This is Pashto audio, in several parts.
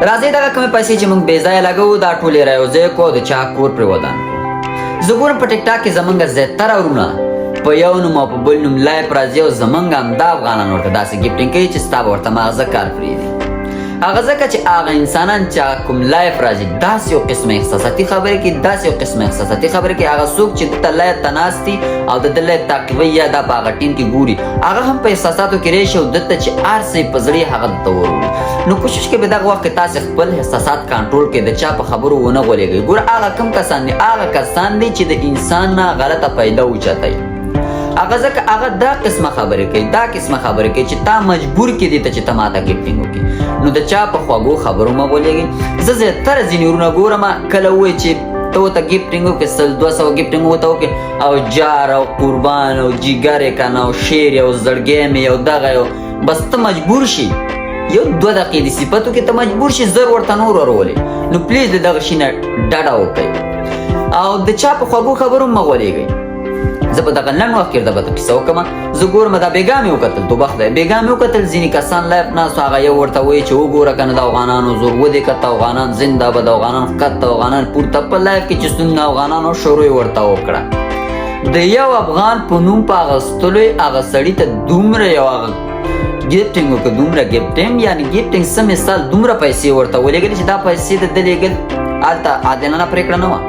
راځئ دغه کومې پیسې چې موږ بې ځایه لګوو دا ټولې رایوځای کړو د چا کور پرې ودان کړو. زه ګورم په ټیک ټاک کې زمونږ زیاتره وروڼه په یو نوم او په بل نوم لایف راځي او زمونږ همدا افغانان ورته داسې ګفټینګ کوي چې ستا به ورته ماغزه کار پرېږدي. هغه ځکه چې هغه انسانان چې کوم لایف راځي داسې یو قسمه احساساتي خبرې کوي داسې یو قسمه احساساتي خبرې کوي. هغه څوک چې دلته لایف ته ناست دي او د ده لایف تعقیبوي یا دا په هغه ټیم کې ګوري هغه هم په احساساتو کې راشي او دلته چې هر څه په زړه هغه دلته وروړي. نو کوشش کوئ په دغه وخت کې تاسې خپل احساسات کنټرول کړئ د چا په خبرو ونه غولېږئ. ګوره هغه کوم کسان دي هغه کسان دي چې د انسان نه غلطه پیدا اوچتوي. هغه ځکه هغه دا قسمه خبرې کوي دا قسمه خبرې کوي چې تا مجبور کړي دي ته چې ته ماته ګفټینګ وکړي. نو د چا په خوږو خبرو مه غولېږئ. زه زیاتره ځینې وروڼه ګورم کله ووایي چې ته ورته ګفټینګ وکړې 100-200 ګفټینګ ورته وکړې او جار او قربان او جګر یې که نه او شعر یې او زړګی مې یو دغه یو بس ته مجبور شي یو 2 دقیقې د صفتو کې ته مجبور شي زر ورته نور ورولې. نو پلیز د دغه شي نه ډډه وکړئ او د چا په خوږو خبرو مه غولېږئ. زه په دغه لنډ وخت کې درته به کیسه وکړم. زه ګورم دا بېګا مې وکتل توبه خدای بېګا مې وکتل ځینې کسان لایف ناست هغه یو ورته وایي چې وګوره که نه د افغانانو زور ودې کته افغانان زنده باد افغانان ښکته افغانان پورته په لایف کې چې څومره افغانانو شروع یې ورته وکړه. د یو افغان په نوم په اخیستلو یې هغه سړي ته دومره یو هغه ګفټینګ وکړه دومره ګفټینګ یعنې ګفټینګ څه مثال دومره پیسې ورته ولېږلې چې دا پیسې د ده لېږل هلته عادلانه پرېکړه نه وه.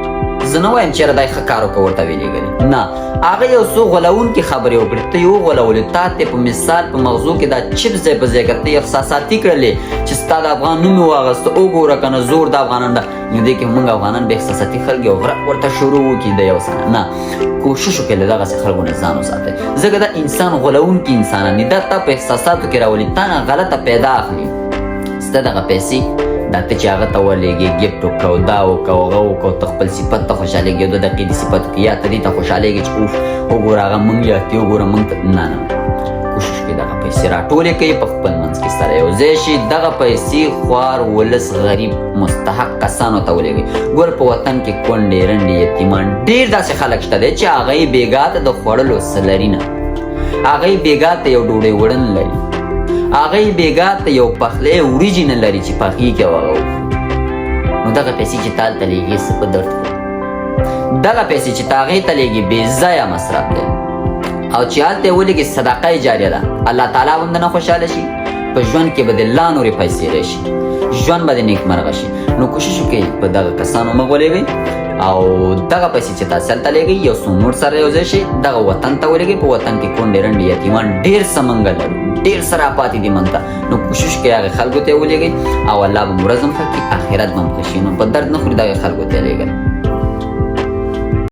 زه نه وایم چېرې دا یې ښه کار وکړه ورته ویې لېږلې نه هغه یو څو غولونکې خبرې وکړې ته یې وغولولې تا ته په مثال په مغزو کې دا چپ ځای په ځای کړه ته یې احساساتي کړلې چې ستا د افغان نوم یې واخیسته وګوره که نه زور د افغانان ده. نو دې کې موږ افغانان بې احساساتي خلک یو غرق ورته شروع وکړي د یو څه نه کوشش وکړئ له دغسې خلکو نه ځان وساتئ ځکه دا انسان غولونکي انسانان دي دا تا په احساساتو کې راولي تا نه غلطه پیدا اخلي. ستا دغه پیسې دا ته چې هغه ته ورلېږې ګفټ وکړه او دا وکړه او هغه وکړه ته خپل صفت ته خوشحالېږې 2 دقیقې د صفت وکړې یا ته دې ته خوشحالېږې چې اوف وګوره هغه موږ یاتي وګوره موږ ته نه کوشش کوئ دغه پیسې راټولې کوئ په خپل منځ کې سره یو ځای شي دغه پیسې خوار ولس غریب مستحق کسانو ته ولېږئ. ګوره په وطن کې کونډې رنډې یتیمان ډېر داسې خلک شته دی چې هغه یې بېګا ته د خوړلو څه لري نه هغه یې بېګا ته یو ډوډۍ وړن لري هغه یې بېګا ته یو پخلی وریجې نه لري چې پخې کړي او هغه وخوري. نو دغه پیسې چې تا هلته لېږې څه په درد کوي دغه پیسې چې تا هغې ته لېږې بې ځایه مصرف دی او چې هلته یې ولېږې صدقه جاریه ده الله تعالی هم نه خوشحاله شي په ژوند کې به د لا نورې پیسې راشي ژوند به د نیکمرغه شي. نو کوشش وکړئ په دغه کسانو مه غولېږئ او دغه پیسې چې تاسې هلته لېږئ یو څو نور سره یو ځای شي دغه وطن ته ولېږئ. په وطن کې کونډې رنډې یتیمان ډېر څه موږ لرو ډېر سره پاتې دي موږ ته. نو کوشش کوئ هغې خلکو ته یې ولېږئ او الله به مو ورځ هم ښه کړي آخرت به هم ښه شي. نو په درد نه خوري دغې خلکو ته یې لېږئ.